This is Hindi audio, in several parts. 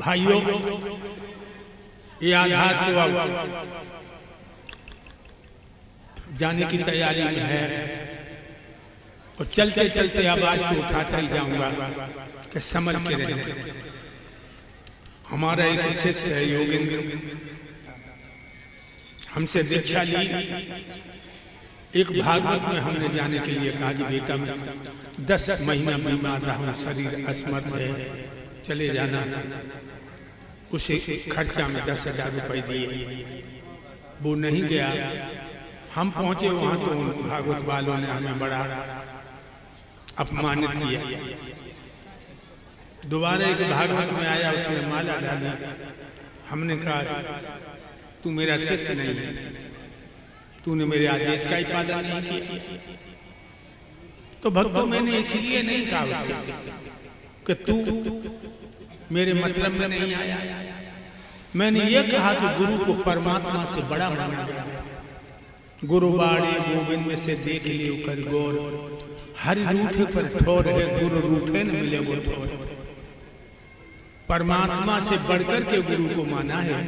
भाइयों, ये आधार तो अब जाने की तैयारी में है और चलते चलते आवाज तो उठाता ही जाऊंगा कि समझ के रहते। हमारा एक शिष्य है योगेंद्र, हमसे दीक्षा ली। एक भागवत में हमने जाने के लिए कहा कि बेटा मैं 10 महीना बीमार रहा हूं, शरीर असमर्थ है, चले जाना। उसे खर्चा में 10,000 रुपए दिए, वो नहीं गया। हम पहुंचे वहां तो उन भागवत वालों ने हमें बड़ा अपमानित किया। दोबारा एक भागवत में आया, उसने माला डाली। हमने कहा तू मेरा शिष्य नहीं है, तूने मेरे आदेश का ही पालन नहीं किया। तो भक्तों, मैंने इसलिए नहीं कहा उससे कि तू मेरे मतलब में नहीं आया। मैंने ये कहा कि गुरु को परमात्मा से बड़ा माना गया। गुरु बाड़े गोविंद में से देख लियो कर गौर, हरि रूठे पर ठोर है, गुरु रूठे न मिले वो ठोर। परमात्मा से बढ़कर के गुरु को माना है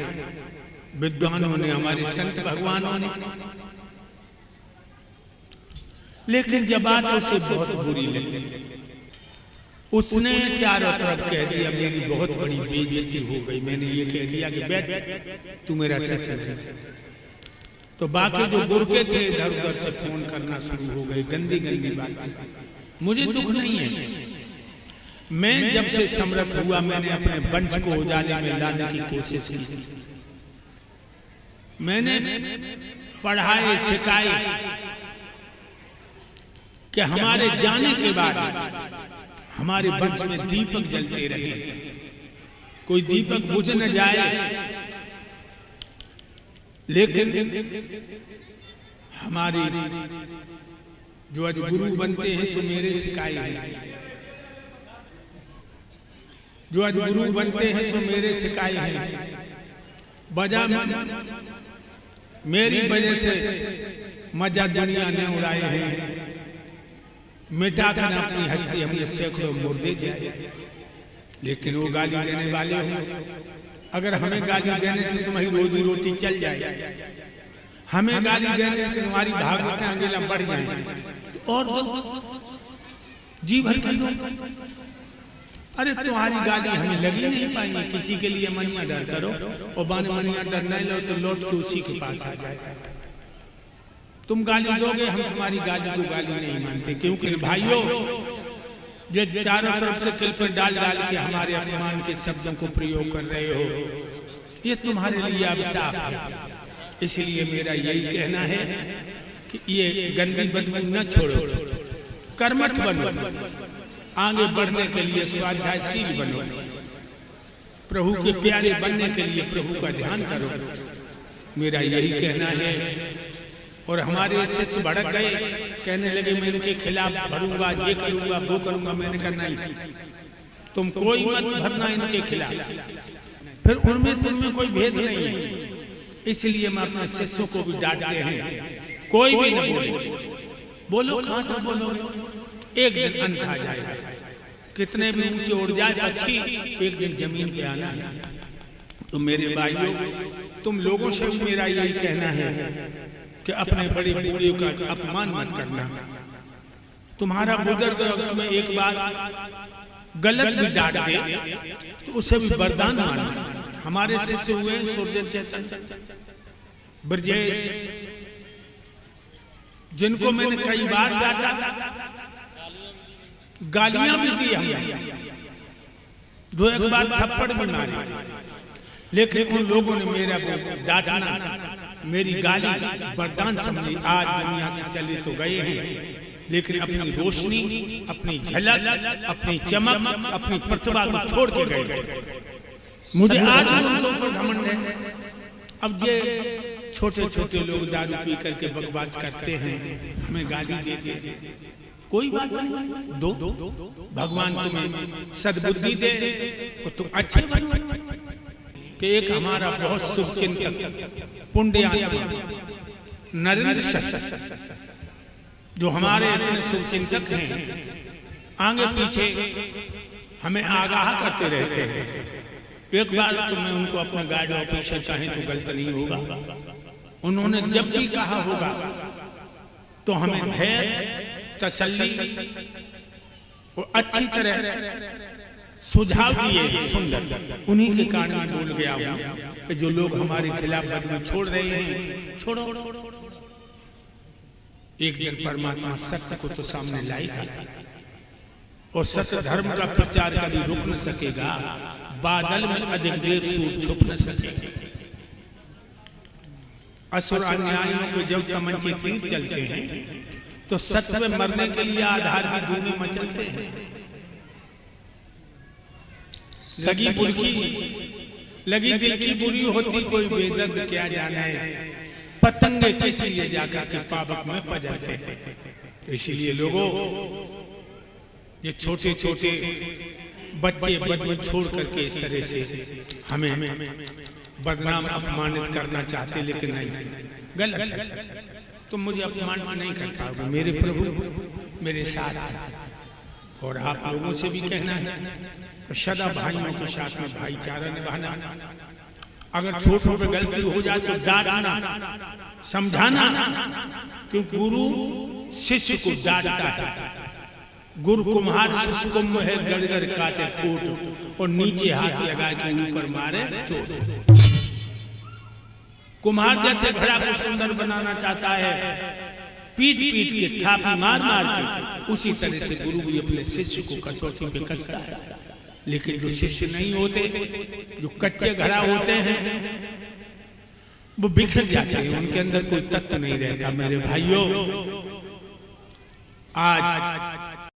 विद्वानों ने, हमारे संत भगवानों ने। लेकिन जब बात उसे बहुत बुरी लगी, उसने चारों तरफ कह दिया मेरी बहुत बड़ी बेइज्जती हो गई। मैंने ये कह दिया कि बैठ, तू मेरा शिष्य है। तो बाकी जो गुरके थे इधर उधर से फोन करना शुरू हो गए, गंदी गंदी बात। मुझे दुख नहीं है, मैं जब से समर्थ हुआ मैंने अपने वंश को उजाले में लाने की कोशिश की। मैंने पढ़ाए सिखाए कि हमारे जाने के बाद हमारे वंश में दीपक जलते रहे, कोई दीपक बुझ न जाए। लेकिन हमारी जो आज गुरु बनते हैं सो मेरे सिखाए हैं, जो आज गुरु बनते हैं सो मेरे सिखाए हैं। बजा मेरी वजह से मजा दुनिया ने उड़ाए हैं। मिटा कर अपनी हस्ती हमने सैकड़ों मुर्दे जाए। लेकिन वो गाली देने वाले हो, अगर हमें गाली देने से तुम्हारी रोजी रोटी चल जाए, हमें गाली देने से तुम्हारी भागवतें अगेला बढ़ जाए, और जी भर कर दो। अरे तुम्हारी गाली हमें लगी नहीं पाएंगे। किसी के लिए मनिया डर करो और बाने मनिया डर नहीं लो तो लौट के उसी के पास आ जाए। तुम गाली दोगे, हम तुम्हारी गाली को गाली नहीं मानते। क्योंकि भाइयों, जो चारों तरफ से तिल पर डाल डाल के हमारे अपमान के शब्दों को प्रयोग कर रहे हो, ये तुम्हारे लिए अभिशाप है। इसलिए मेरा यही कहना है कि ये गंदी बदबू न छोड़ो, कर्मठ बनो, आगे बढ़ने के लिए स्वाध्यायशील बनो, प्रभु के प्यारे बनने के लिए प्रभु का ध्यान करो। मेरा यही कहना है। और हमारे शिष्य भड़क गए, कहने लगे मैं इनके खिलाफ भरूंगा, ये करूंगा, वो करूंगा। मैंने कहा नहीं, तुम कोई मत भरना इनके खिलाफ। फिर उनमें तुम में कोई भेद नहीं है। इसलिए मैं अपने शिष्यों को भी डांटते हैं, कोई भी न बोले। बोलो कहां तक बोलोगे, एक दिन अंत आ जाएगा। कितने भी ऊंचे उड़ जाए पक्षी, एक दिन जमीन पे आना है। तो मेरे भाइयों, तुम लोगों से भी मेरा यही कहना है कि अपने बड़े बूढ़े का अपमान मत करना। तुम्हारा बुजुर्ग तुम्हें एक बार गलत भी डांट दे तो उसे भी वरदान मानना। हमारे शिष्य हुए सूर्य चेतन, ब्रजेश, जिनको मैंने कई बार डांटा, गालियां भी दी हमने, 2-1 बार थप्पड़ भी मारे। लेकिन उन लोगों ने मेरा डांटना, मेरी गाली वरदान समझी। आज दुनिया से चले तो गए हैं, लेकिन अपनी रोशनी, अपनी झलक, अपनी चमक, अपनी प्रतिभा को छोड़ के गए। मुझे आज उनके ऊपर घमंड है। अब ये छोटे छोटे लोग दारू पी करके बकवास करते हैं, हमें गाली देते हैं, कोई बात नहीं। दो भगवान तुम्हें सद्बुद्धि दे तो तुम अच्छे बनो। कि एक हमारा बहुत शुभ चिंतक पुण्य आत्मा नरेंद्र सर, जो हमारे इतने शुभ चिंतक हैं, आगे पीछे हमें आगाह करते रहते हैं एक बार तो मैं उनको अपना गार्ड ऑफिसर कहें तो गलत नहीं होगा, उन्होंने जब भी कहा होगा तो हमें धैर्य, तसल्ली और अच्छी तरह सुझाव दिए सुंदर। उन्हीं के कारण मैं बोल गया हूं कि जो लोग हमारे खिलाफ बदलू छोड़ रहे हैं, छोड़ो। एक दिन परमात्मा सत्य को तो सामने लाएगा और सत्य धर्म का प्रचार कभी रुक न सकेगा। बादल में अधिक देर सूरज छुप न सकेगा। असुर अन्यायियों के जब तमंचे तीर चलते हैं तो सत्य में मरने के लिए आधार भी दूर मचलते हैं। सगी बुरकी लगी दिल की बुरी होती, कोई बेदर्द क्या जाने, पतंगे किस लिए जाकर के पावक में पजलते हैं। तो इसीलिए लोगों, ये छोटे छोटे बच्चे बचपन छोड़ करके इस तरह से हमें बदनाम अपमानित करना चाहते, लेकिन नहीं, गलत है। तुम मुझे अपमानित नहीं कर पाओगे, मेरे प्रभु मेरे साथ हैं। और आप लोगों से भी कहना है तो सदा भाइयों के साथ में भाईचारा निभाना। अगर छोटों पे गलती हो जाए तो डांटना, समझाना, क्योंकि गुरु शिष्य को डांटता है। गुरु कुम्हार शिष्य को है गड़गड़ काटे कोट और नीचे हाथ लगा के ऊपर मारे चोट। कुम्हार जैसे घड़ा को सुंदर बनाना चाहता है, पीट पीट के थापी मार मार के, उसी तरह से गुरु भी अपने शिष्य को कसौटी पे कसता है। लेकिन जो शिष्य नहीं होते, जो कच्चे घड़ा होते हैं, वो बिखर जाते हैं, उनके अंदर कोई तत्व नहीं रहता। मेरे भाइयों, आज